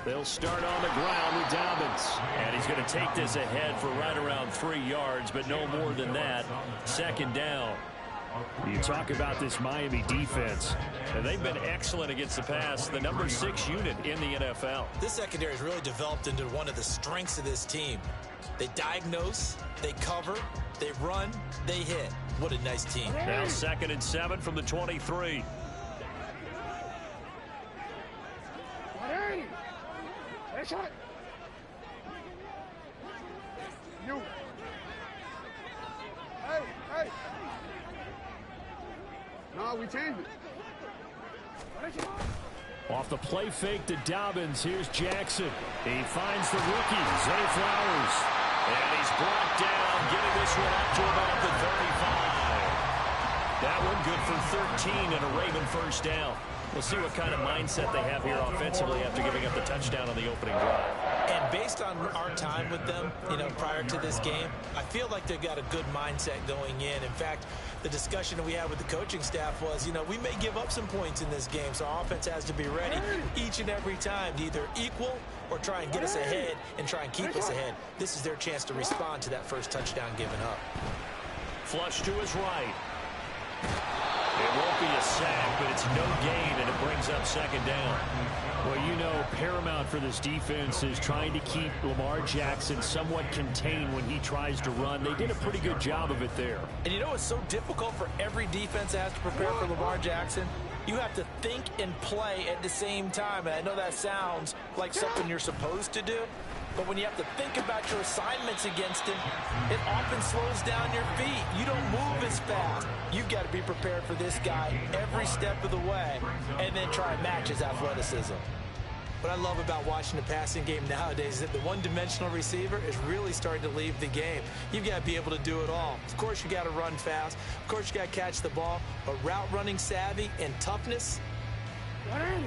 They'll start on the ground with Dolphins. And he's going to take this ahead for right around 3 yards, but no more than that. Second down. You talk about this Miami defense, and they've been excellent against the pass, the number 6 unit in the NFL. This secondary has really developed into one of the strengths of this team. They diagnose, they cover, they run, they hit. What a nice team. Now 2nd and 7 from the 23. Shot. You. Hey. No, we changed it. Off the play fake to Dobbins. Here's Jackson. He finds the rookie, Zay Flowers. And he's brought down, getting this one up to about the 35. That one good for 13 and a Raven first down. We'll see what kind of mindset they have here offensively after giving up the touchdown on the opening drive. And based on our time with them, prior to this game, I feel like they've got a good mindset going in. In fact, the discussion that we had with the coaching staff was, we may give up some points in this game, so our offense has to be ready each and every time to either equal or try and get us ahead and try and keep us ahead. This is their chance to respond to that first touchdown given up. Flush to his right. It won't be a sack, but it's no gain, and it brings up second down. Well, paramount for this defense is trying to keep Lamar Jackson somewhat contained when he tries to run. They did a pretty good job of it there. And it's so difficult for every defense that has to prepare for Lamar Jackson. You have to think and play at the same time. And I know that sounds like something you're supposed to do. But when you have to think about your assignments against him, it often slows down your feet. You don't move as fast. You've got to be prepared for this guy every step of the way and then try and match his athleticism. What I love about watching the passing game nowadays is that the one-dimensional receiver is really starting to leave the game. You've got to be able to do it all. Of course, you got to run fast. Of course, you got to catch the ball. But route running savvy and toughness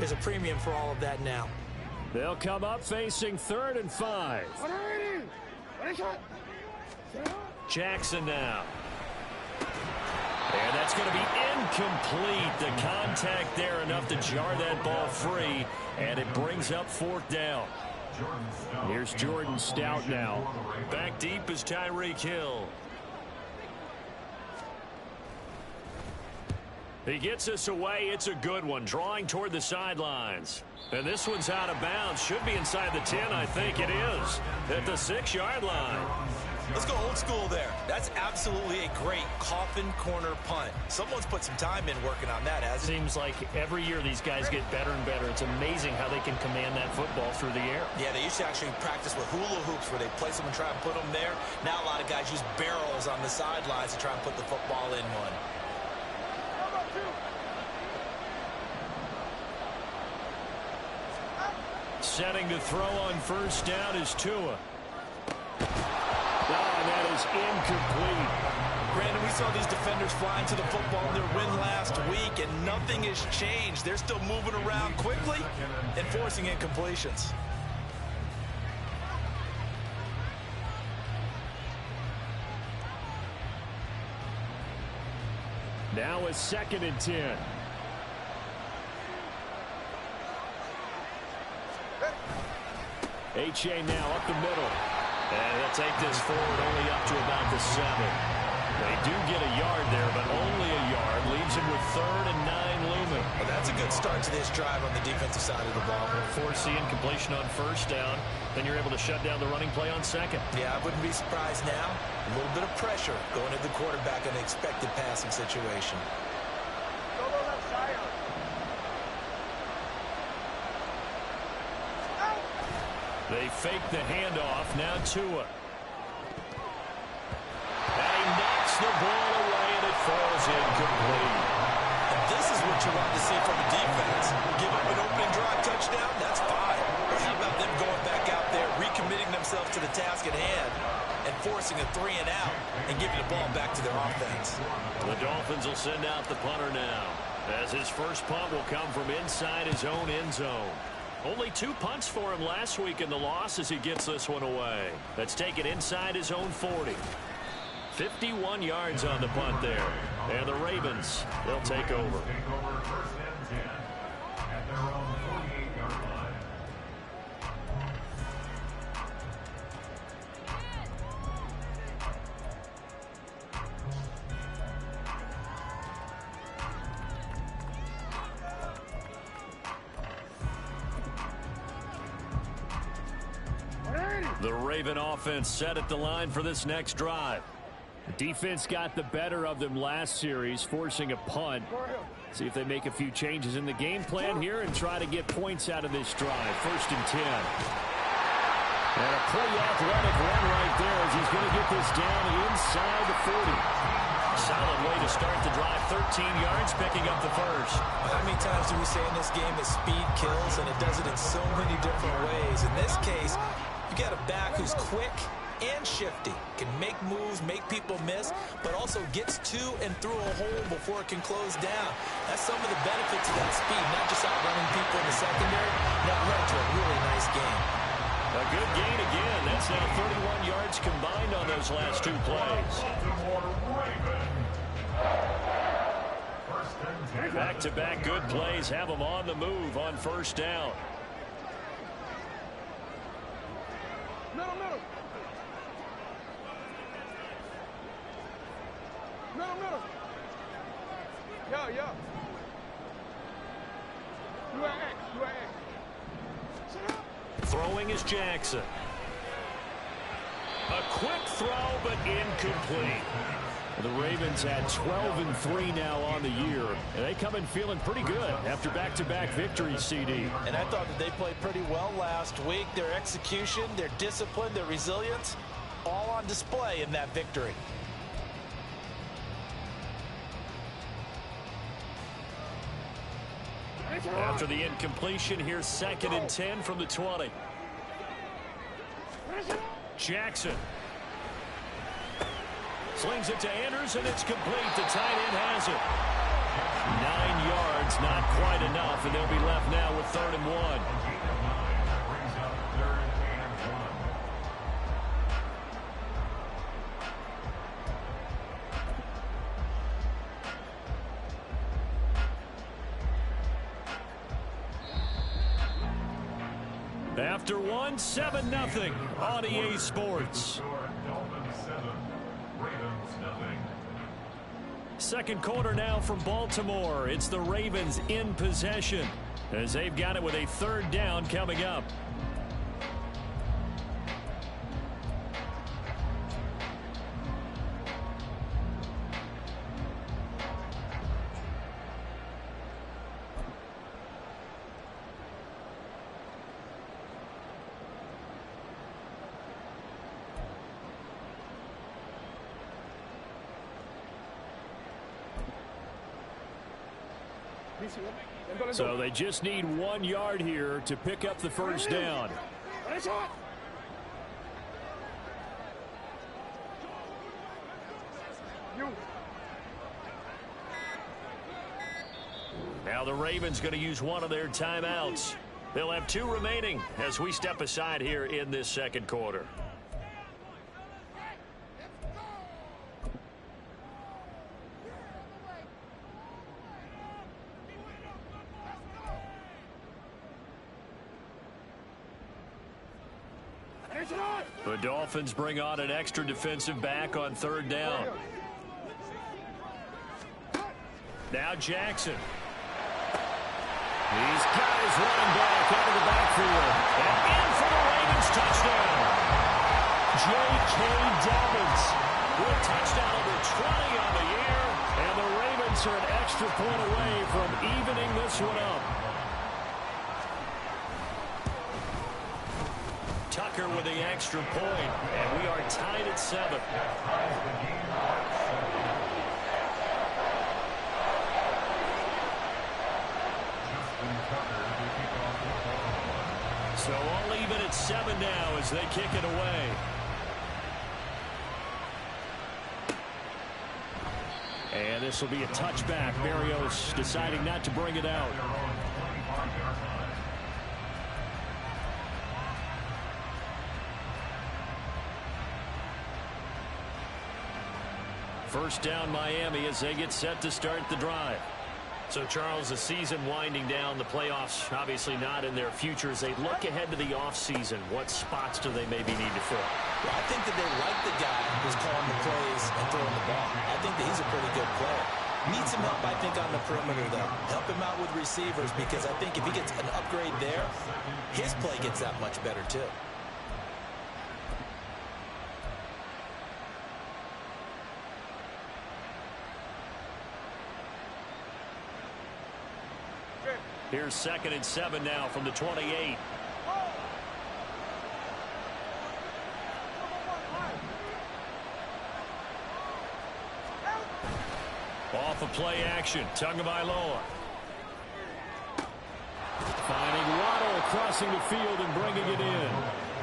is a premium for all of that now. They'll come up facing 3rd and 5. Jackson now. And that's going to be incomplete. The contact there enough to jar that ball free, and it brings up 4th down. Here's Jordan Stout now. Back deep is Tyreek Hill. He gets us away. It's a good one. Drawing toward the sidelines. And this one's out of bounds. Should be inside the 10, I think it is. At the 6-yard line. Let's go old school there. That's absolutely a great coffin corner punt. Someone's put some time in working on that, hasn't it? Seems like every year these guys get better and better. It's amazing how they can command that football through the air. Yeah, they used to actually practice with hula hoops where they place them and try and put them there. Now a lot of guys use barrels on the sidelines to try and put the football in one. Setting to throw on first down is Tua. And that is incomplete. Brandon, we saw these defenders flying to the football in their win last week, and nothing has changed. They're still moving around quickly and forcing incompletions. Now a 2nd and 10. H.A. now up the middle. And he'll take this forward only up to about the 7. They do get a yard there, but only a yard. Leaves him with 3rd and 9 looming. Well, that's a good start to this drive on the defensive side of the ball. Force the incompletion on first down. Then you're able to shut down the running play on 2nd. Yeah, I wouldn't be surprised now. A little bit of pressure going to the quarterback in an expected passing situation. They fake the handoff. Now Tua. And he knocks the ball away, and it falls incomplete. And this is what you want to see from the defense. Give up an opening drive touchdown, that's fine. But how about them going back out there, recommitting themselves to the task at hand, and forcing a 3 and out, and giving the ball back to their offense. The Dolphins will send out the punter now, as his first punt will come from inside his own end zone. Only 2 punts for him last week in the loss as he gets this one away. That's taken inside his own 40. 51 yards on the punt there. And the Ravens, they'll take over. The Raven offense set at the line for this next drive. The defense got the better of them last series, forcing a punt. See if they make a few changes in the game plan here and try to get points out of this drive. 1st and 10. And a pretty athletic run right there as he's going to get this down inside the 40. Solid way to start the drive. 13 yards, picking up the first. How many times do we say in this game that speed kills, and it does it in so many different ways? In this case, you got a back who's quick and shifty, can make moves, make people miss, but also gets to and through a hole before it can close down. That's some of the benefits of that speed, not just outrunning people in the secondary, that led to a really nice game. A good gain again. That's now 31 yards combined on those last 2 plays. Back-to-back good plays have them on the move on 1st down. Middle. Yeah. You at X. Sit up. Throwing is Jackson. A quick throw, but incomplete. The Ravens had 12-3 now on the year, and they come in feeling pretty good after back-to-back victories, CD. And I thought that they played pretty well last week. Their execution, their discipline, their resilience, all on display in that victory. After the incompletion, here's 2nd and 10 from the 20. Jackson. Slings it to Anders, and it's complete. The tight end has it. 9 yards, not quite enough, and they'll be left now with 3rd and 1. After 1, 7-0 on EA Sports. Second quarter now from Baltimore. It's the Ravens in possession as they've got it with a 3rd down coming up. So they just need 1 yard here to pick up the 1st down. Now the Ravens going to use one of their timeouts. They'll have 2 remaining as we step aside here in this second quarter. The Dolphins bring on an extra defensive back on 3rd down. Now Jackson. He's got his running back out of the backfield. And in for the Ravens touchdown. J.K. Dobbins with touchdown number 20 on the year. And the Ravens are an extra point away from evening this one up. Tucker with the extra point, and we are tied at 7. So all even at 7 now as they kick it away. And this will be a touchback. Berrios deciding not to bring it out. First down Miami as they get set to start the drive. So, Charles, the season winding down, the playoffs obviously not in their future. As they look ahead to the offseason, what spots do they maybe need to fill? Well, I think that they like the guy who's calling the plays and throwing the ball. I think that he's a pretty good player. Needs some help, I think, on the perimeter, though. Help him out with receivers, because I think if he gets an upgrade there, his play gets that much better, too. Here's 2nd and 7 now from the 28. Off of play action, Tagovailoa. Finding Waddle crossing the field and bringing it in.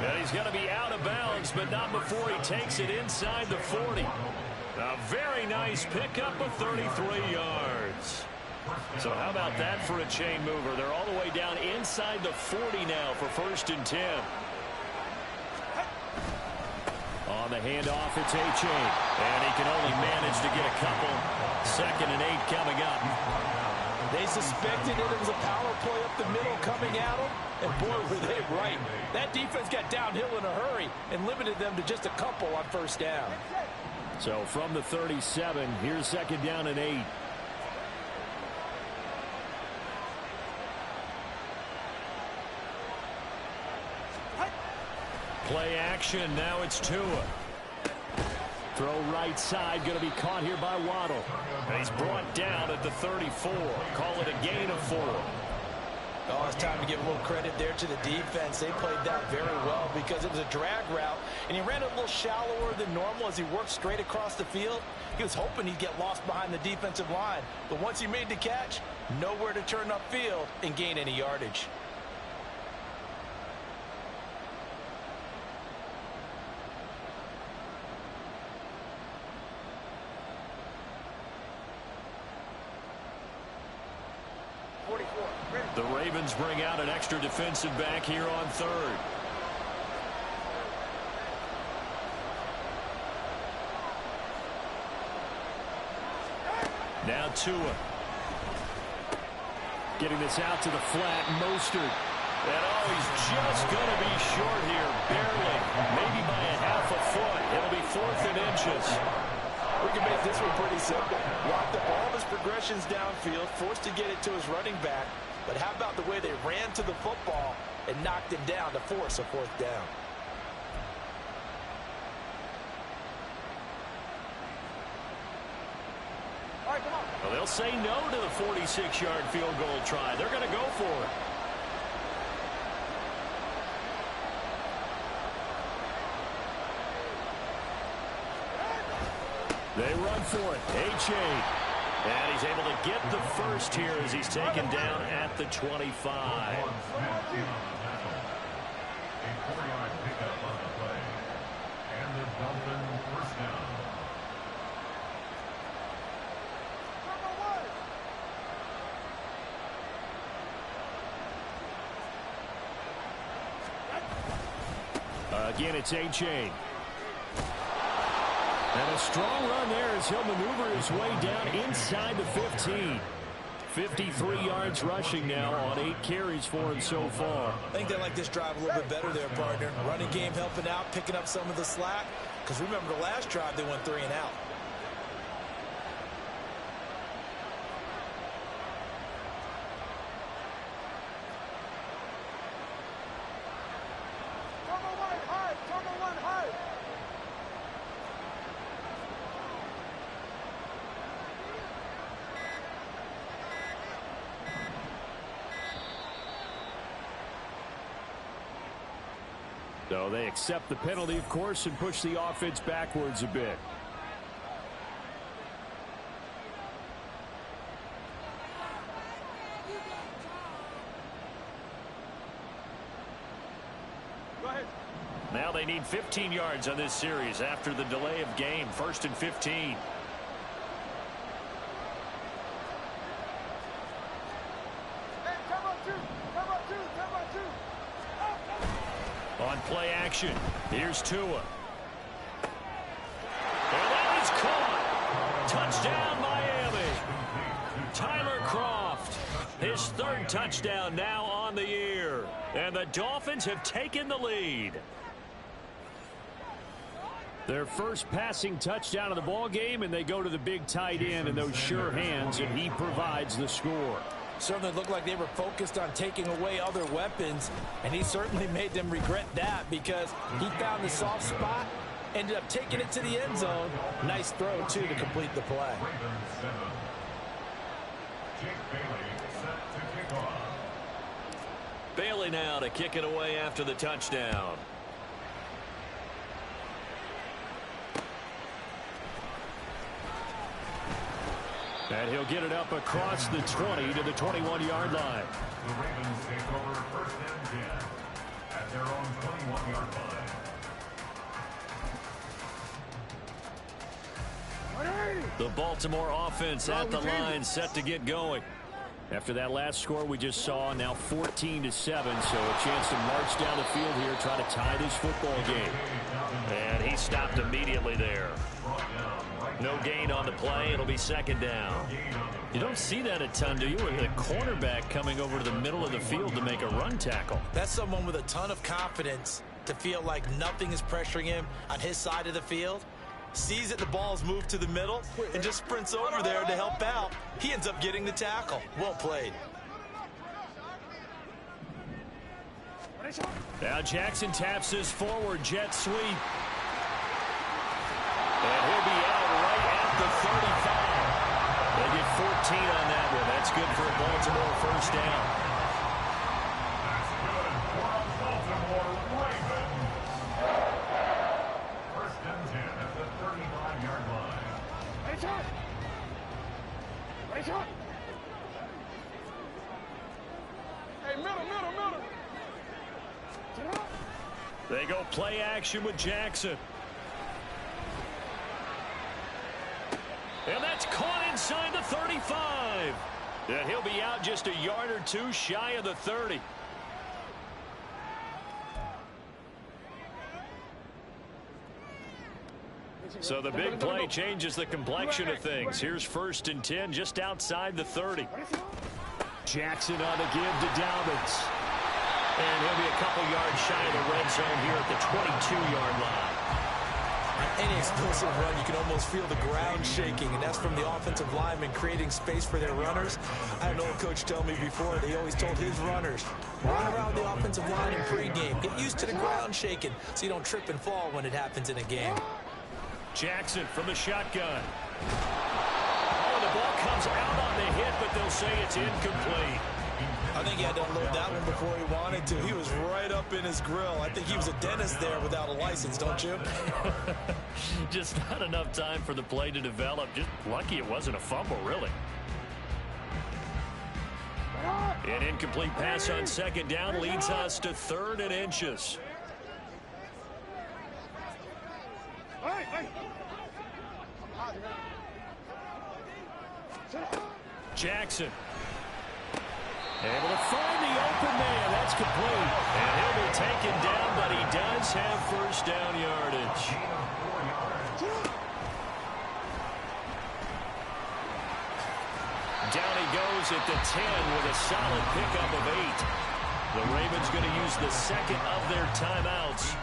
And he's going to be out of bounds, but not before he takes it inside the 40. A very nice pickup of 33 yards. So how about that for a chain mover? They're all the way down inside the 40 now for 1st and 10. On the handoff, it's A-Chain. And he can only manage to get a couple. 2nd and 8 coming up. They suspected it was a power play up the middle coming at them. And boy, were they right. That defense got downhill in a hurry and limited them to just a couple on 1st down. So from the 37, here's 2nd down and 8. Play action, now it's Tua. Throw right side, going to be caught here by Waddle. And he's brought down at the 34. Call it a gain of 4. Oh, it's time to give a little credit there to the defense. They played that very well because it was a drag route, and he ran a little shallower than normal as he worked straight across the field. He was hoping he'd get lost behind the defensive line, but once he made the catch, nowhere to turn upfield and gain any yardage. The Ravens bring out an extra defensive back here on 3rd. Now Tua. Getting this out to the flat, Mostert. And oh, he's just going to be short here, barely. Maybe by a half a foot. It'll be 4th and inches. We can make this one pretty simple. Locked up all of his progressions downfield, forced to get it to his running back. But how about the way they ran to the football and knocked him down to force a 4th down? All right, come on. Well, they'll say no to the 46-yard field goal try. They're going to go for it. They run for it. A-Chain. And he's able to get the first here as he's taken down at the 25. Again, it's A-Chain. And a strong run there as he'll maneuver his way down inside the 15. 53 yards rushing now on 8 carries for him so far. I think they like this drive a little bit better there, partner. Running game helping out, picking up some of the slack. Because remember the last drive, they went 3 and out. So they accept the penalty, of course, and push the offense backwards a bit. Go ahead. Now they need 15 yards on this series after the delay of game. 1st and 15. Hey, come on, 2. Come on, 2. Come on, 2. On play action, here's Tua. And that is caught. Touchdown, Miami. Tyler Kroft, his 3rd touchdown now on the year. And the Dolphins have taken the lead. Their first passing touchdown of the ball game, and they go to the big tight end in those sure hands, and he provides the score. Certainly looked like they were focused on taking away other weapons, and he certainly made them regret that because he found the soft spot, ended up taking it to the end zone. Nice throw, too, to complete the play. Bailey now to kick it away after the touchdown. And he'll get it up across the 20 to the 21-yard line. The Ravens take over 1st and 10 at their own 21-yard line. The Baltimore offense at the line, set to get going. After that last score we just saw, now 14-7, so a chance to march down the field here, try to tie this football game. And he stopped immediately there. No gain on the play. It'll be 2nd down. You don't see that a ton, do you? With a cornerback coming over to the middle of the field to make a run tackle. That's someone with a ton of confidence to feel like nothing is pressuring him on his side of the field. Sees that the ball's moved to the middle and just sprints over there to help out. He ends up getting the tackle. Well played. Now Jackson taps his forward jet sweep. And he'll be out right at the 35. They get 14 on that one. That's good for a Baltimore 1st down. That's good for a Baltimore Ravens. 1st and 10 at the 35-yard line. Race up! Race up! Hey, middle! Sit up! They go play action with Jackson. And that's caught inside the 35. And he'll be out just a yard or two shy of the 30. So the big play changes the complexion of things. Here's 1st and 10 just outside the 30. Jackson on the give to Dobbins. And he'll be a couple yards shy of the red zone here at the 22-yard line. Any explosive run, you can almost feel the ground shaking, and that's from the offensive linemen creating space for their runners. I had an old coach tell me before, they always told his runners, run around the offensive line in pregame. Get used to the ground shaking so you don't trip and fall when it happens in a game. Jackson from the shotgun. Oh, the ball comes out on the hit, but they'll say it's incomplete. I think he had to unload that one before he wanted to. He was right up in his grill. I think he was a dentist there without a license, don't you? Just not enough time for the play to develop. Just lucky it wasn't a fumble, really. An incomplete pass on 2nd down leads us to 3rd and inches. Jackson. Able to find the open man. That's complete. And he'll be taken down, but he does have 1st down yardage. Down he goes at the 10 with a solid pickup of 8. The Ravens going to use the 2nd of their timeouts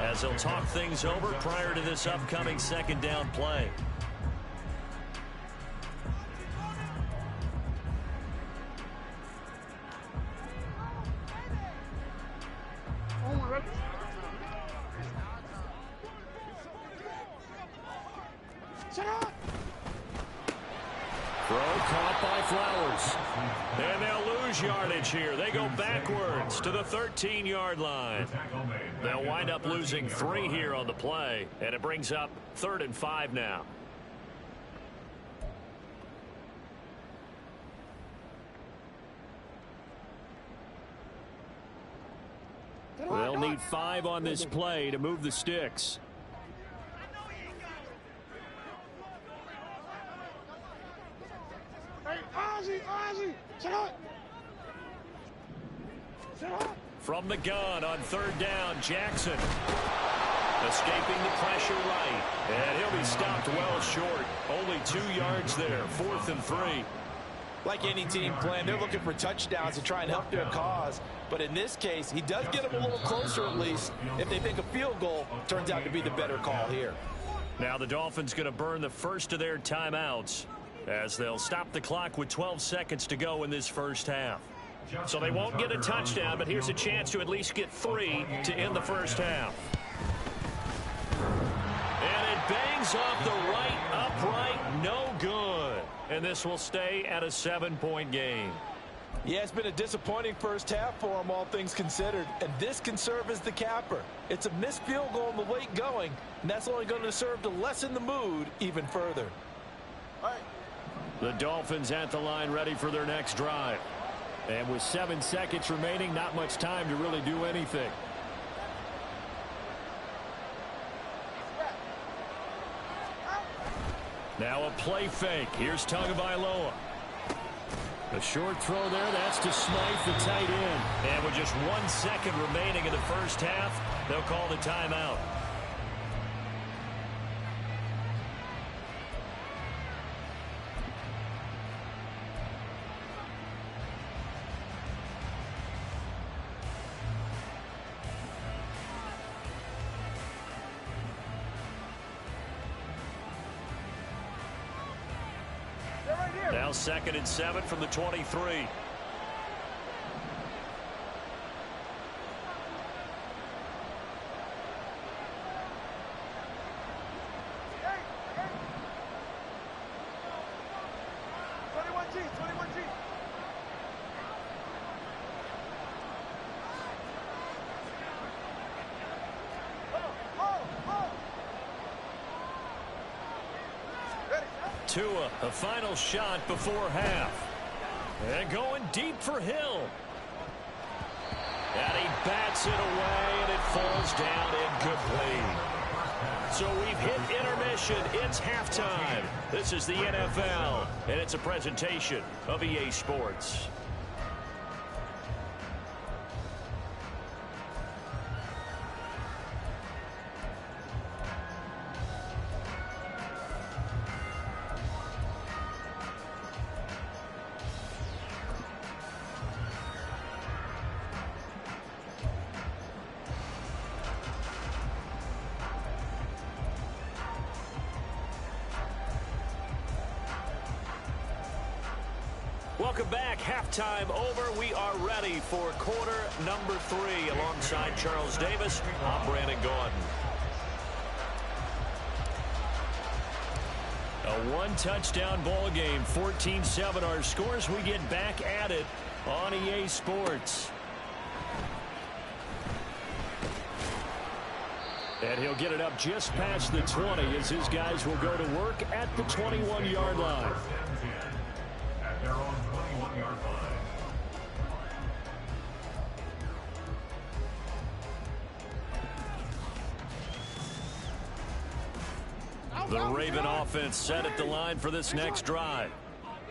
as they'll talk things over prior to this upcoming 2nd down play. Throw caught by Flowers. And they'll lose yardage here. They go backwards to the 13-yard line. They'll wind up losing 3 here on the play, and it brings up 3rd and 5 now. They'll need 5 on this play to move the sticks. Hey, Ozzie, sit up. From the gun on 3rd down, Jackson. Escaping the pressure right. And he'll be stopped well short. Only 2 yards there. 4th and 3. Like any team playing, they're looking for touchdowns to try and help their cause. But in this case, he does get them a little closer at least. If they think a field goal turns out to be the better call here. Now the Dolphins going to burn the first of their timeouts as they'll stop the clock with 12 seconds to go in this 1st half. So they won't get a touchdown, but here's a chance to at least get 3 to end the 1st half. And it bangs off the right upright, no good. And this will stay at a 7-point game. Yeah, it's been a disappointing first half for them, all things considered. And this can serve as the capper. It's a missed field goal in the late going, and that's only going to serve to lessen the mood even further. The Dolphins at the line ready for their next drive. And with 7 seconds remaining, not much time to really do anything. Now a play fake. Here's Tagovailoa. A short throw there. That's to Smythe, the tight end. And with just 1 second remaining in the first half, they'll call the timeout. Now 2nd and 7 from the 23. Tua, a final shot before half. And going deep for Hill. And he bats it away, and it falls down incomplete. So we've hit intermission. It's halftime. This is the NFL, and it's a presentation of EA Sports. Welcome back. Halftime over. We are ready for quarter number 3. Alongside Charles Davis, I'm Brandon Gordon. A one-touchdown ball game, 14-7 our scores. We get back at it on EA Sports. And he'll get it up just past the 20 as his guys will go to work at the 21-yard line. At their own 21-yard line. The Raven offense set at the line for this next drive.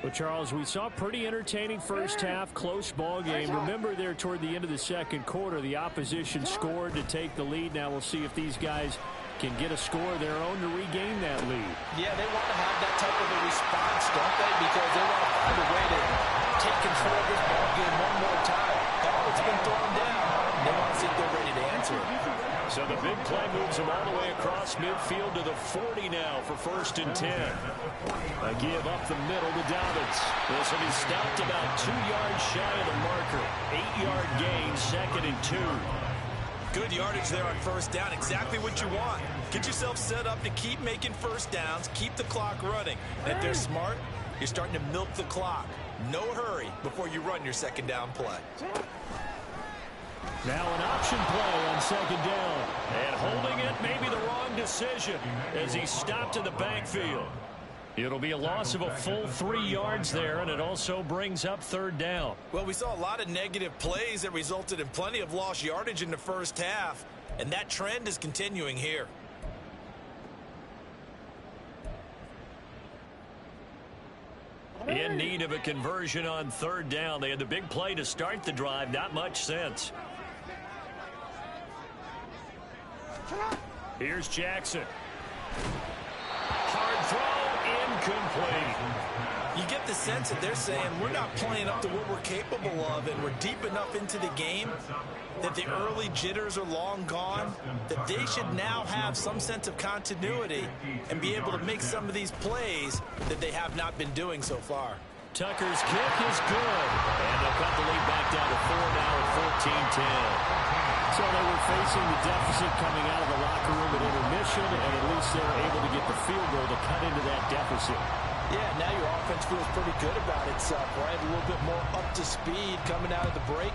Well, Charles, we saw a pretty entertaining first half, close ball game. Remember there toward the end of the second quarter, the opposition scored to take the lead. Now we'll see if these guys can get a score of their own to regain that lead. Yeah, they want to have that type of a response, don't they? Because they want to find a way to take control of this ball game one more time. It's been thrown down. They want to see if they're ready to answer it. So the big play moves them all the way across midfield to the 40 now for 1st and 10. A give up the middle to Dobbins. This will be stopped about 2 yards shy of the marker. 8-yard gain, 2nd and 2. Good yardage there on first down. Exactly what you want. Get yourself set up to keep making first downs, keep the clock running. And if they're smart, you're starting to milk the clock. No hurry before you run your second down play. Now an option play on 2nd down. And holding it may be the wrong decision as he stopped in the backfield. It'll be a loss of a full 3 yards there, and it also brings up 3rd down. Well, we saw a lot of negative plays that resulted in plenty of lost yardage in the first half, and that trend is continuing here. In need of a conversion on 3rd down. They had the big play to start the drive. Not much sense. Here's Jackson. Hard throw, incomplete. You get the sense that they're saying we're not playing up to what we're capable of, and we're deep enough into the game that the early jitters are long gone, that they should now have some sense of continuity and be able to make some of these plays that they have not been doing so far. Tucker's kick is good, and they'll cut the lead back down to 4 now at 14-10. So they were facing the deficit coming out of the locker room at intermission, and at least they were able to get the field goal to cut into that deficit. Yeah, now your offense feels pretty good about itself, right? A little bit more up to speed coming out of the break.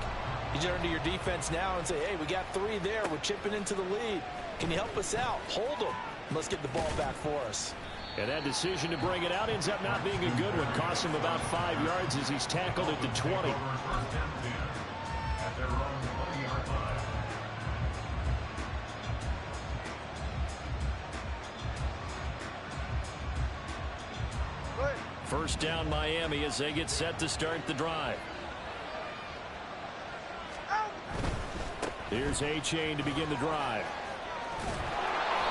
You turn to your defense now and say, hey, we got 3 there. We're chipping into the lead. Can you help us out? Hold them. Let's get the ball back for us. And that decision to bring it out ends up not being a good one. Costs him about 5 yards as he's tackled at the 20. First down Miami as they get set to start the drive. Here's A-Chain to begin the drive.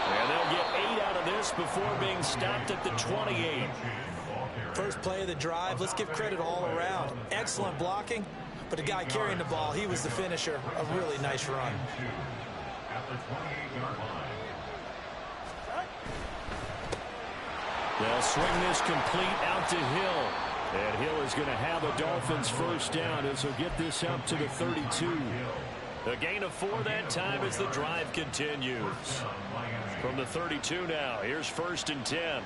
And they'll get 8 out of this before being stopped at the 28. First play of the drive, let's give credit all around. Excellent blocking, but the guy carrying the ball, he was the finisher. A really nice run. At the 28-yard line. They'll swing this complete out to Hill. And Hill is going to have a Dolphins first down as he'll get this up to the 32. A gain of 4 that time as the drive continues. From the 32 now, here's 1st and 10.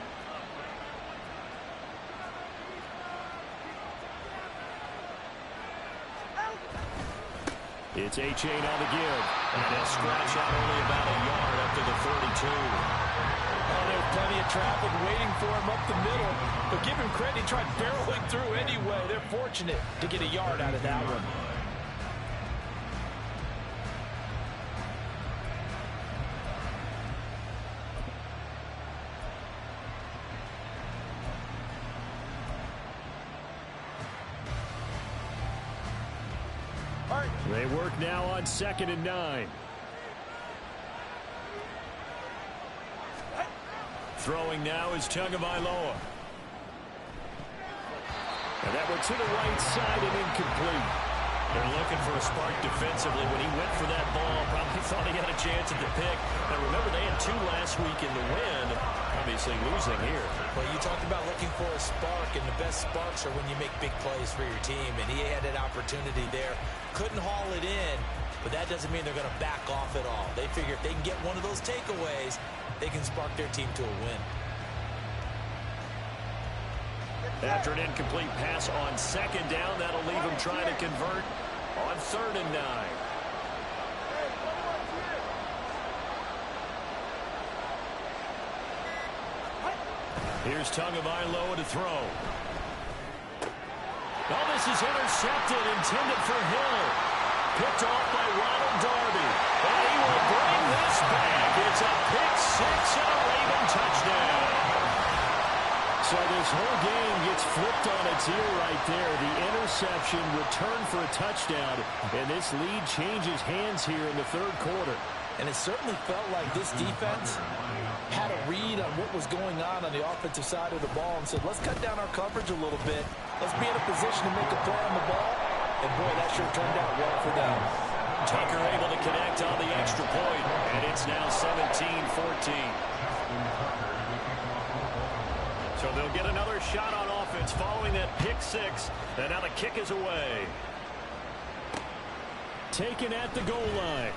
It's A-Chain on the give. And they'll scratch out only about a yard up to the 32. Oh, there's plenty of traffic waiting for him up the middle. But give him credit, he tried barreling through anyway. They're fortunate to get a yard out of that one. They work now on 2nd and 9. Throwing now is Tagovailoa. And that one to the right side and incomplete. They're looking for a spark defensively. When he went for that ball, probably thought he had a chance at the pick. Now remember, they had 2 last week in the win. Obviously losing here. Well, you talked about looking for a spark, and the best sparks are when you make big plays for your team. And he had an opportunity there. Couldn't haul it in, but that doesn't mean they're going to back off at all. They figure if they can get one of those takeaways, they can spark their team to a win. After an incomplete pass on 2nd down, that'll leave him trying to convert on 3rd and 9. Here's Tagovailoa to throw. Oh, this is intercepted, intended for Hill. Picked off by Ronald Darby. And he will bring this back. It's a pick 6 and a Raven touchdown. So this whole game gets flipped on its ear right there. The interception returned for a touchdown. And this lead changes hands here in the 3rd quarter. And it certainly felt like this defense had a read on what was going on the offensive side of the ball and said, let's cut down our coverage a little bit. Let's be in a position to make a play on the ball. And, boy, that sure turned out well for them. Tucker able to connect on the extra point. And it's now 17-14. So they'll get another shot on offense following that pick 6. And now the kick is away. Taken at the goal line.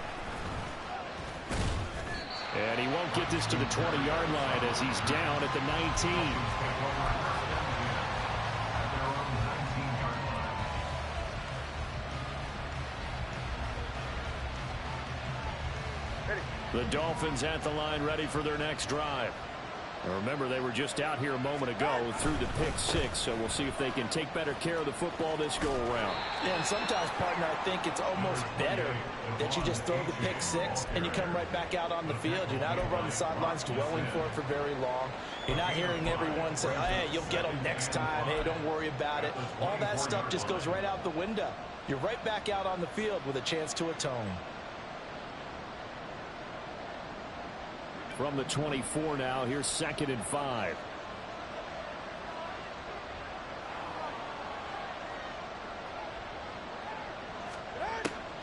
And he won't get this to the 20-yard line as he's down at the 19. The Dolphins at the line ready for their next drive. Now remember, they were just out here a moment ago through the pick 6, so we'll see if they can take better care of the football this go-around. Yeah, and sometimes, partner, I think it's almost better that you just throw the pick 6 and you come right back out on the field. You're not over on the sidelines dwelling for it for very long. You're not hearing everyone say, hey, you'll get them next time. Hey, don't worry about it. All that stuff just goes right out the window. You're right back out on the field with a chance to atone. From the 24 now, here's 2nd and 5.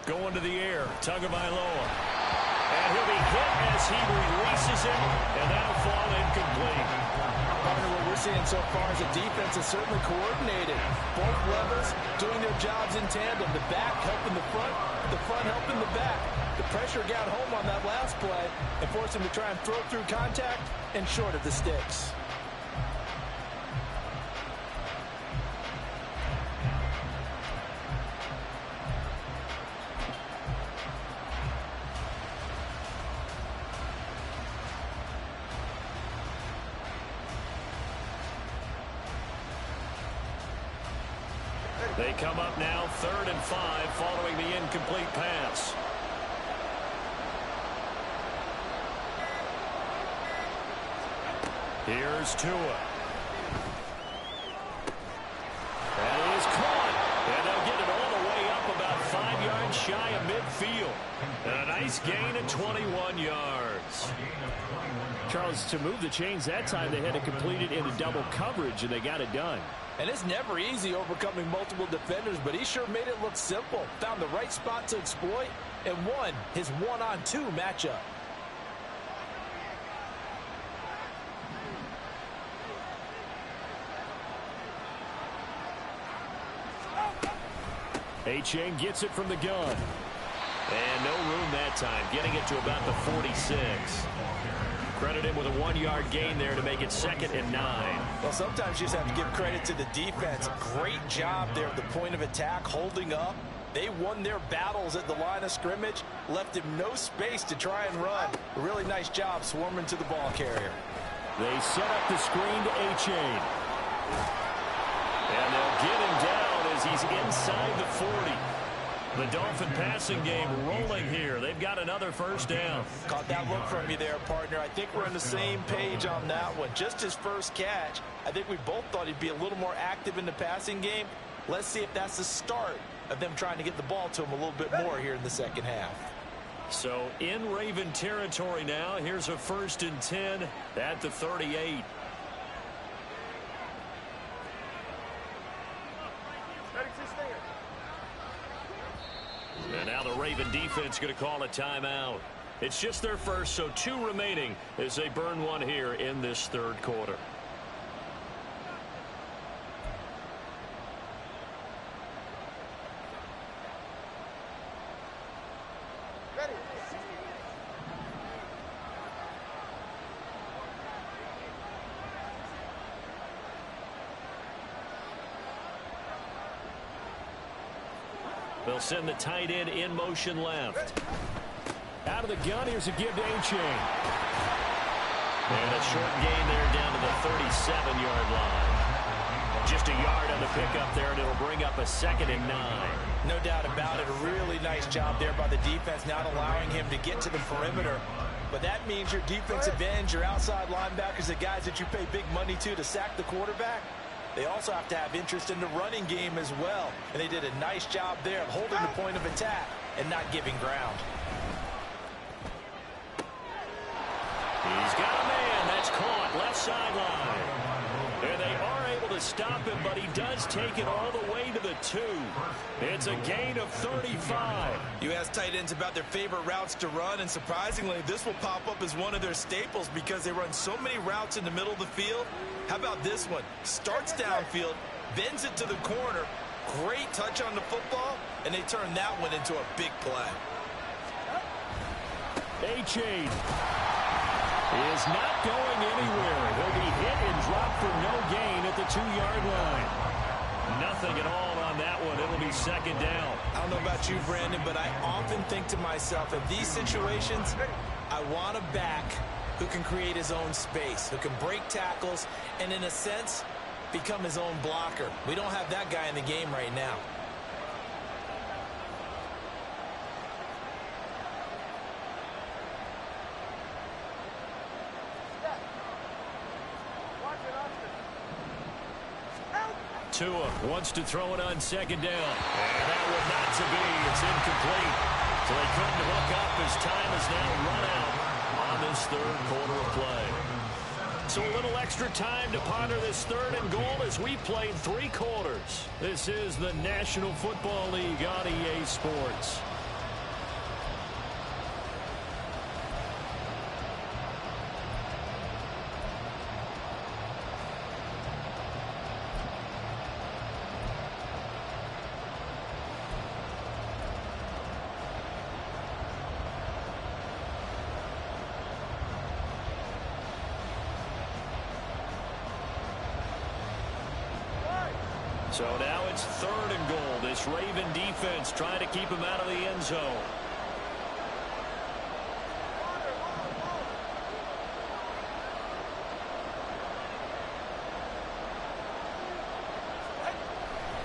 Going to the air, Tagovailoa. And he'll be hit as he releases it, and that'll fall incomplete. Partner, what we're seeing so far is a defense is certainly coordinated. Both levels doing their jobs in tandem. The back helping the front helping the back. The pressure got home on that last play and forced him to try and throw through contact and short of the sticks. They come up now 3rd and 5 following the incomplete pass. Here's Tua. That is caught. And they'll get it all the way up about 5 yards shy of midfield. And a nice gain of 21 yards. Charles, to move the chains that time, they had to complete it into double coverage, and they got it done. And it's never easy overcoming multiple defenders, but he sure made it look simple. Found the right spot to exploit and won his 1-on-2 matchup. A-Chain gets it from the gun. And no room that time, getting it to about the 46. Credit him with a 1-yard gain there to make it 2nd and 9. Well, sometimes you just have to give credit to the defense. Great job there at the point of attack, holding up. They won their battles at the line of scrimmage, left him no space to try and run. A really nice job swarming to the ball carrier. They set up the screen to A-Chain. And they'll get him down as he's inside the 40. The Dolphin passing game rolling here. They've got another first down. Caught that look from you there, partner. I think we're on the same page on that one. Just his first catch. I think we both thought he'd be a little more active in the passing game. Let's see if that's the start of them trying to get the ball to him a little bit more here in the second half. So in Raven territory now. Here's a 1st and 10 at the 38. And now the Raven defense going to call a timeout. It's just their first, so 2 remaining as they burn one here in this 3rd quarter. They'll send the tight end in motion left. Out of the gun, here's a give to A-Chain. And a short gain there down to the 37-yard line. Just a yard on the pickup there, and it'll bring up a 2nd and 9. No doubt about it. A really nice job there by the defense, not allowing him to get to the perimeter. But that means your defensive ends, your outside linebackers, the guys that you pay big money to sack the quarterback, they also have to have interest in the running game as well. And they did a nice job there of holding the point of attack and not giving ground. He's got a man. That's caught. Left sideline. And they are able to stop him, but he does take it all the way to the 2. It's a gain of 35. You ask tight ends about their favorite routes to run, and surprisingly, this will pop up as one of their staples because they run so many routes in the middle of the field. How about this one? Starts downfield, bends it to the corner. Great touch on the football, and they turn that one into a big play. A-Chain is not going anywhere. He'll be hit and dropped for no gain at the 2-yard line. Nothing at all on that one. It'll be 2nd down. I don't know about you, Brandon, but I often think to myself, in these situations, I want a back who can create his own space, who can break tackles, and in a sense, become his own blocker. We don't have that guy in the game right now. Tua wants to throw it on 2nd down. And that will not to be. It's incomplete. So they couldn't hook up as time is now run out on this 3rd quarter of play. So a little extra time to ponder this 3rd and goal as we played 3 quarters. This is the National Football League on EA Sports. So now it's 3rd and goal. This Raven defense trying to keep him out of the end zone.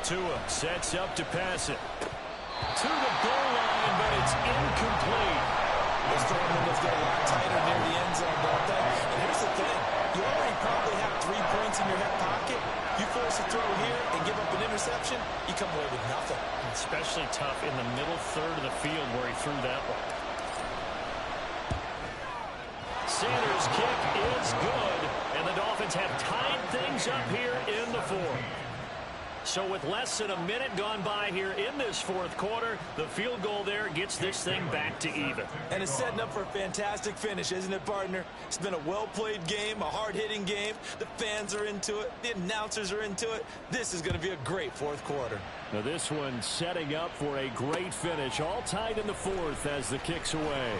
Tua sets up to pass it. To the goal line, but it's incomplete. This tournament is getting a lot tighter near the end zone, don't they? And here's the thing. You already probably have 3 points in your hip pocket. You force a throw here and give up an interception, you come away with nothing. Especially tough in the middle third of the field where he threw that one. Sanders' kick is good, and the Dolphins have tied things up here in the fourth. So with less than a minute gone by here in this fourth quarter, the field goal there gets this thing back to even. And it's setting up for a fantastic finish, isn't it, partner? It's been a well-played game, a hard-hitting game. The fans are into it. The announcers are into it. This is going to be a great fourth quarter. Now this one setting up for a great finish. All tied in the fourth as the kick's away.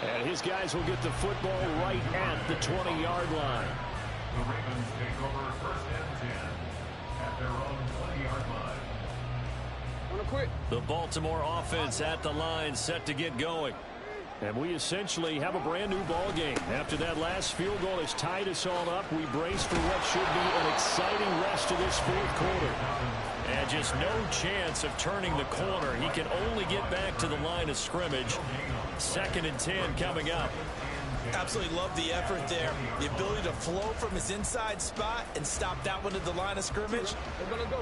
And his guys will get the football right at the 20-yard line. The Ravens take over first and 10 at their own 20-yard line. Wanna quit? The Baltimore offense at the line, set to get going. And we essentially have a brand new ball game. After that last field goal has tied us all up, we brace for what should be an exciting rest of this fourth quarter. And just no chance of turning the corner. He can only get back to the line of scrimmage. 2nd and 10 coming up. Absolutely love the effort there. The ability to flow from his inside spot and stop that one at the line of scrimmage.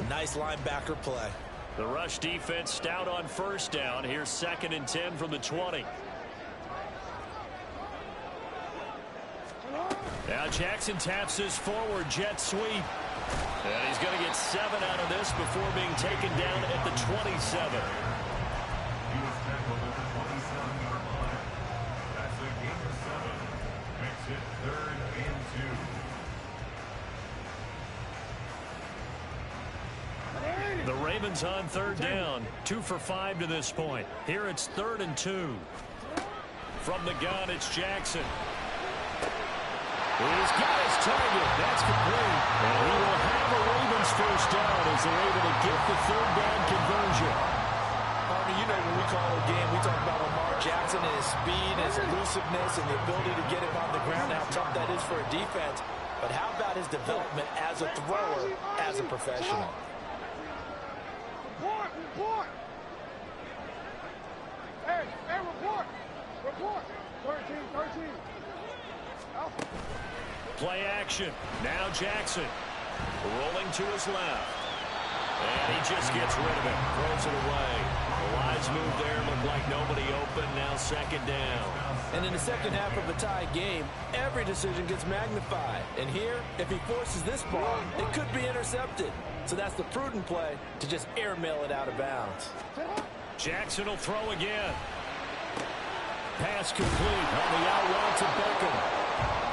Nice linebacker play. The rush defense stout on first down. Here's 2nd and 10 from the 20. Now Jackson taps his forward jet sweep. And he's going to get 7 out of this before being taken down at the 27. He was tackled at the 27-yard line. That's a gain of 7. Makes it 3rd and 2. The Ravens on 3rd down. 2 for 5 to this point. Here it's 3rd and 2. From the gun, it's Jackson. He's got his target. That's complete. And he will have a Ravens first down as they're able to get the 3rd down conversion. Partner, you know when we call a game, we talk about Lamar Jackson and his speed, his elusiveness, and the ability to get him on the ground, how tough that is for a defense. But how about his development as a thrower, as a professional? Report! Report! Hey, report! Report! 13. Alpha. Play action. Now Jackson rolling to his left. And he just gets rid of it. Throws it away. The lines move there. Look like nobody open. Now 2nd down. And in the second half of a tie game, every decision gets magnified. And here, if he forces this ball, it could be intercepted. So that's the prudent play to just airmail it out of bounds. Jackson will throw again. Pass complete on the out route to Beckham.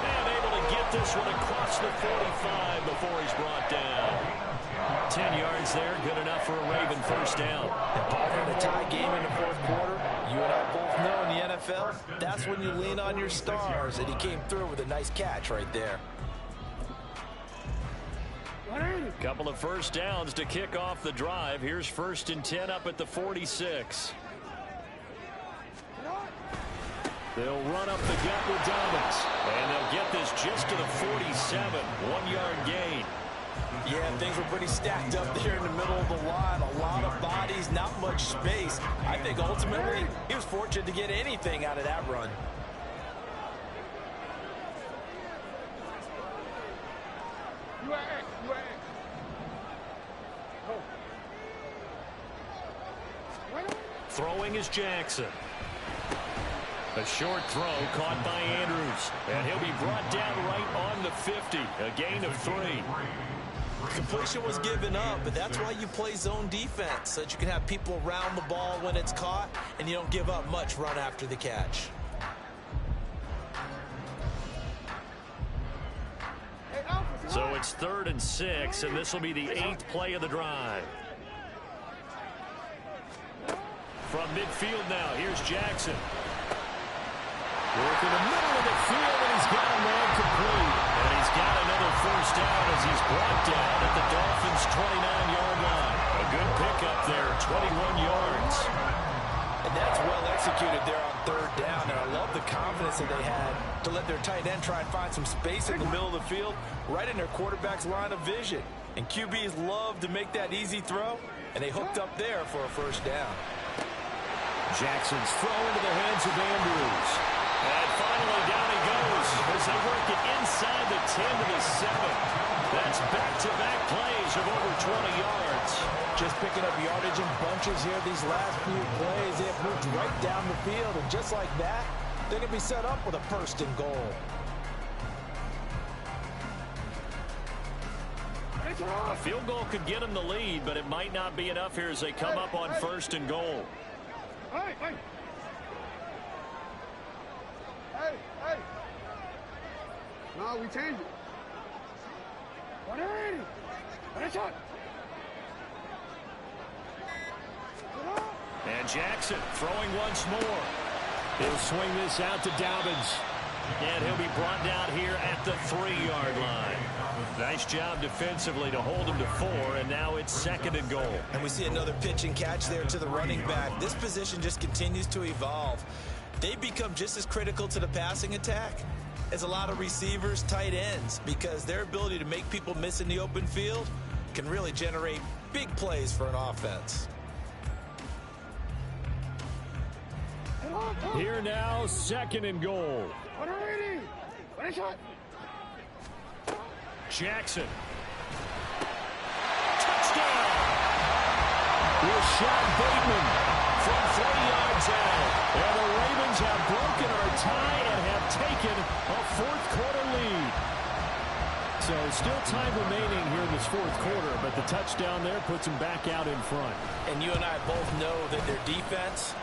And able to get this one across the 45 before he's brought down. 10 yards there, good enough for a Raven first down. And partner, in a tie game in the fourth quarter, you and I both know in the NFL, that's when you lean on your stars, and he came through with a nice catch right there. Couple of first downs to kick off the drive. Here's 1st and 10 up at the 46. They'll run up the gut with Dobbins. And they'll get this just to the 47. 1-yard gain. Yeah, things were pretty stacked up there in the middle of the line. A lot of bodies, not much space. I think ultimately he was fortunate to get anything out of that run. Throwing is Jackson. A short throw caught by Andrews. And he'll be brought down right on the 50. A gain of 3. Completion was given up, but that's why you play zone defense, so that you can have people around the ball when it's caught, and you don't give up much run after the catch. So it's 3rd and 6, and this will be the 8th play of the drive. From midfield now, here's Jackson. Work in the middle of the field, and he's got a man complete. And he's got another first down as he's brought down at the Dolphins' 29-yard line. A good pickup there, 21 yards. And that's well executed there on 3rd down. And I love the confidence that they had to let their tight end try and find some space in the middle of the field, right in their quarterback's line of vision. And QBs love to make that easy throw, and they hooked up there for a first down. Jackson's throw into the hands of Andrews. And finally down he goes as they work it inside the 10 to the 7. That's back-to-back plays of over 20 yards. Just picking up yardage in bunches here these last few plays. They have moved right down the field, and just like that, they're going to be set up with a first and goal. A field goal could get them the lead, but it might not be enough here as they come up on first and goal. Hey, hey. Hey, hey. No, we changed it. And Jackson throwing once more. He'll swing this out to Dobbins. And he'll be brought down here at the 3-yard line. Nice job defensively to hold him to 4, and now it's second and goal. And we see another pitch and catch there to the running back. This position just continues to evolve. They become just as critical to the passing attack as a lot of receivers, tight ends, because their ability to make people miss in the open field can really generate big plays for an offense. Here now, second and goal. Jackson. Touchdown! Rashad Bateman from 3 yards out. And the Ravens have broken our tie and have taken a fourth-quarter lead. So still time remaining here in this fourth quarter, but the touchdown there puts them back out in front. And you and I both know that their defense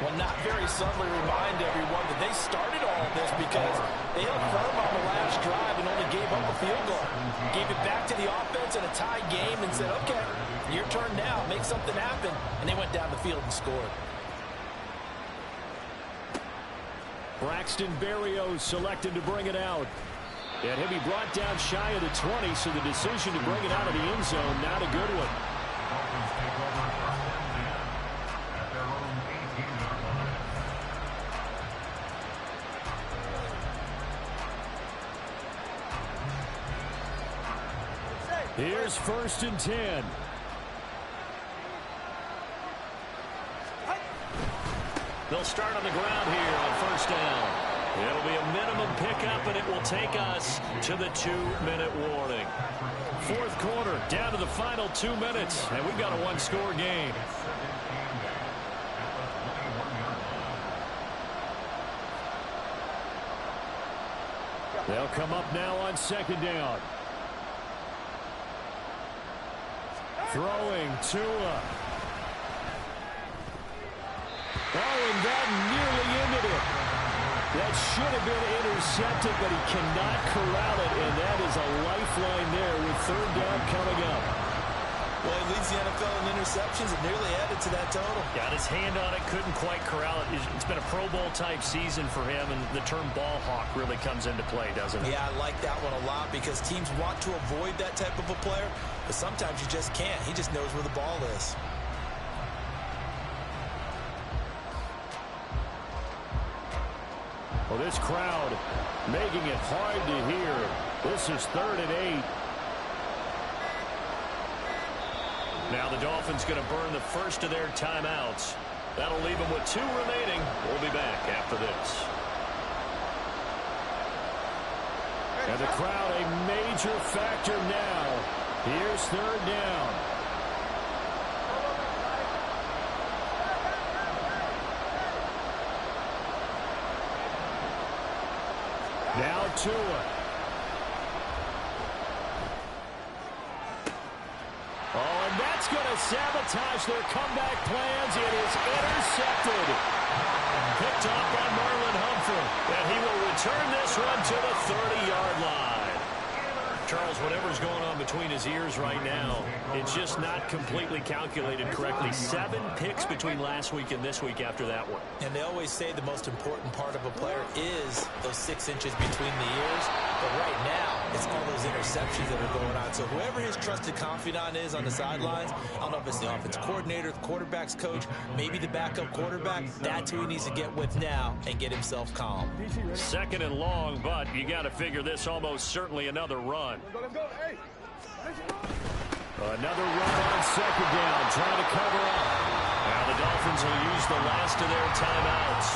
will not very subtly remind everyone that they started all of this because they held firm on the last drive and only gave up a field goal. Gave it back to the offense in a tie game and said, okay, your turn now, make something happen. And they went down the field and scored. Braxton Berrios selected to bring it out. And he'll be brought down shy of the 20, so the decision to bring it out of the end zone, not a good one. Dolphins take over first and 10 at their own 18-yard line. Here's first and 10. They'll start on the ground here on first down. It'll be a minimum pickup, and it will take us to the 2-minute warning. Fourth quarter, down to the final 2 minutes, and we've got a one-score game. They'll come up now on second down. Throwing Tua. Oh, and that nearly ended it. That should have been intercepted, but he cannot corral it, and that is a lifeline there with third down coming up. Well, he leads the NFL in interceptions and nearly added to that total. Got his hand on it, couldn't quite corral it. It's been a Pro Bowl-type season for him, and the term ball hawk really comes into play, doesn't it? Yeah, I like that one a lot because teams want to avoid that type of a player, but sometimes you just can't. He just knows where the ball is. Well, this crowd making it hard to hear. This is 3rd and 8. Now the Dolphins going to burn the first of their timeouts. That'll leave them with 2 remaining. We'll be back after this. And the crowd a major factor now. Here's third down. Now Tua. Oh, and that's going to sabotage their comeback plans. It is intercepted. Picked up by Marlon Humphrey. And he will return this one to the 30-yard line. Charles, whatever's going on between his ears right now, it's just not completely calculated correctly. 7 picks between last week and this week after that one. And they always say the most important part of a player is those 6 inches between the ears. But right now, it's all those interceptions that are going on. So whoever his trusted confidant is on the sidelines, I don't know if it's the offense coordinator, the quarterback's coach, maybe the backup quarterback, that's who he needs to get with now and get himself calm. Second and long, but you got to figure this almost certainly another run. Let's go, let's go. Hey, Another run on second down, trying to cover up. Now the Dolphins will use the last of their timeouts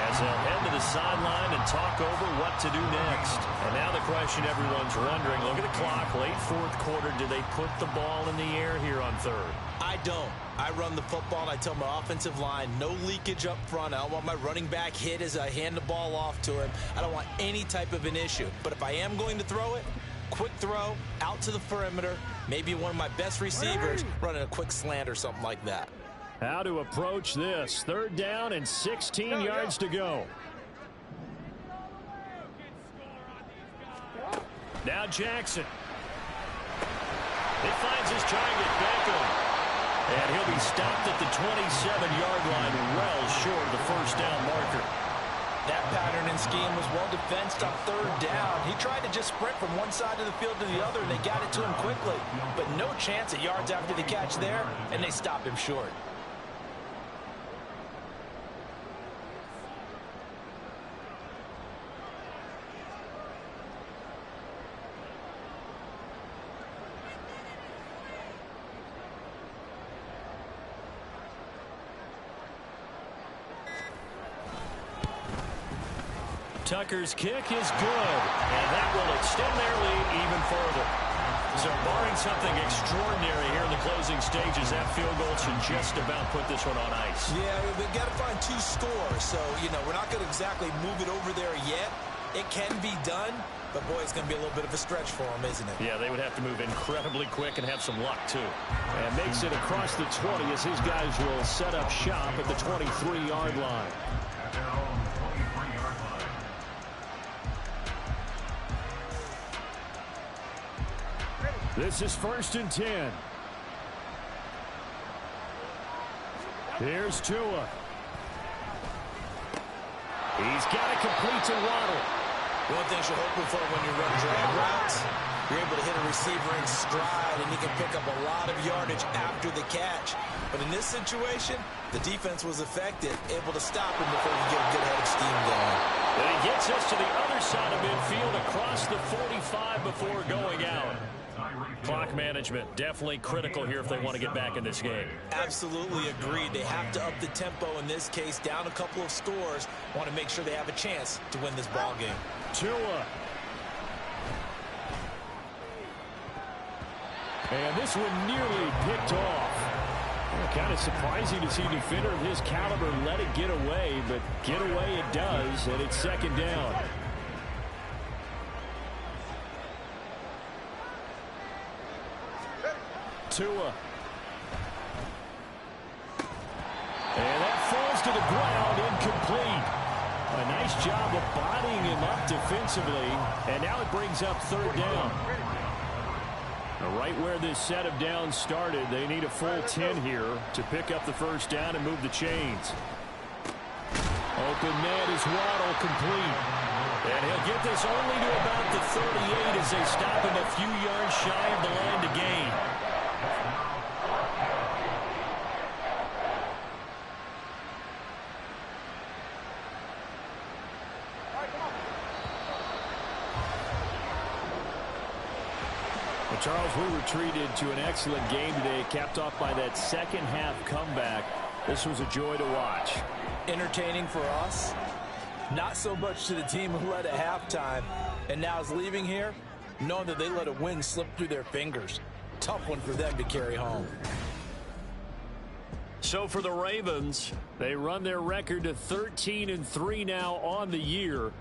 as they'll head to the sideline and talk over what to do next. And now the question everyone's wondering, look at the clock, late fourth quarter, do they put the ball in the air here on third? I don't. I run the football and I tell my offensive line, no leakage up front. I don't want my running back hit as I hand the ball off to him. I don't want any type of an issue. But if I am going to throw it, quick throw, out to the perimeter, maybe one of my best receivers running a quick slant or something like that. How to approach this. Third down and 16 yards to go. Now Jackson. He finds his target, Beckham. And he'll be stopped at the 27-yard line, well short of the first down marker. That pattern and scheme was well defensed on third down. He tried to just sprint from one side of the field to the other, and they got it to him quickly. But no chance at yards after the catch there, and they stopped him short. Tucker's kick is good, and that will extend their lead even further. So barring something extraordinary here in the closing stages, that field goal should just about put this one on ice. Yeah, we've got to find 2 scores. So, we're not going to exactly move it over there yet. It can be done, but, boy, it's going to be a little bit of a stretch for them, isn't it? Yeah, they would have to move incredibly quick and have some luck, too. And makes it across the 20 as his guys will set up shop at the 23-yard line. At their own 23-yard line. This is 1st and 10. Here's Tua. He's got to complete to Waddle. One thing you're hoping for when you run drag routes, you're able to hit a receiver in stride, and he can pick up a lot of yardage after the catch. But in this situation, the defense was effective, able to stop him before he get a good head of steam going. And he gets us to the other side of midfield across the 45 before going out. Clock management definitely critical here if they want to get back in this game. Absolutely agreed. They have to up the tempo in this case, down a couple of scores. Want to make sure they have a chance to win this ball game. Tua. And this one nearly picked off. Kind of surprising to see a defender of his caliber let it get away, but get away it does, and it's 2nd down. Tua. And that falls to the ground, incomplete. A nice job of bodying him up defensively, and now it brings up 3rd down. Right where this set of downs started, they need a full 10 here to pick up the first down and move the chains. Open man is Waddle, complete. And he'll get this only to about the 38 as they stop him a few yards shy of the line to gain. Charles, we were treated to an excellent game today, capped off by that second half comeback. This was a joy to watch. Entertaining for us, not so much to the team who led at halftime and now is leaving here knowing that they let a win slip through their fingers. Tough one for them to carry home. So for the Ravens, they run their record to 13-3 now on the year.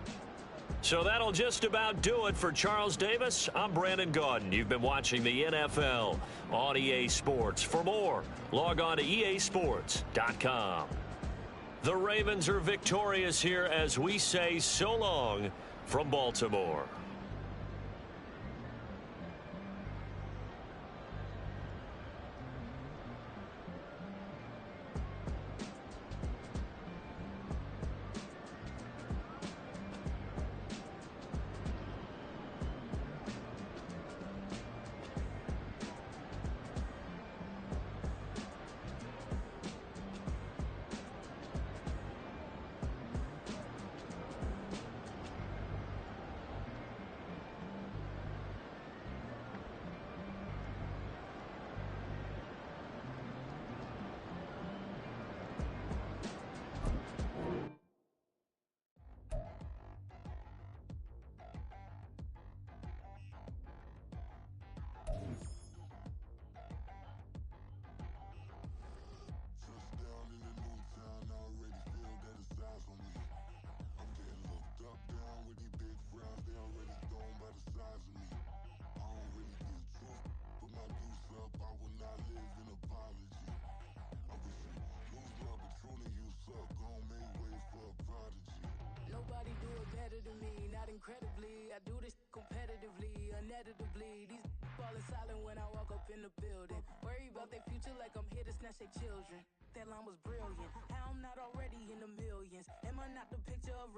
So that'll just about do it for Charles Davis. I'm Brandon Gaudin. You've been watching the NFL on EA Sports. For more, log on to easports.com. The Ravens are victorious here as we say so long from Baltimore. to me, not incredibly. I do this competitively, uneditably. These falling silent when I walk up in the building. Worry about their future like I'm here to snatch their children. That line was brilliant. How I'm not already in the millions? Am I not the picture of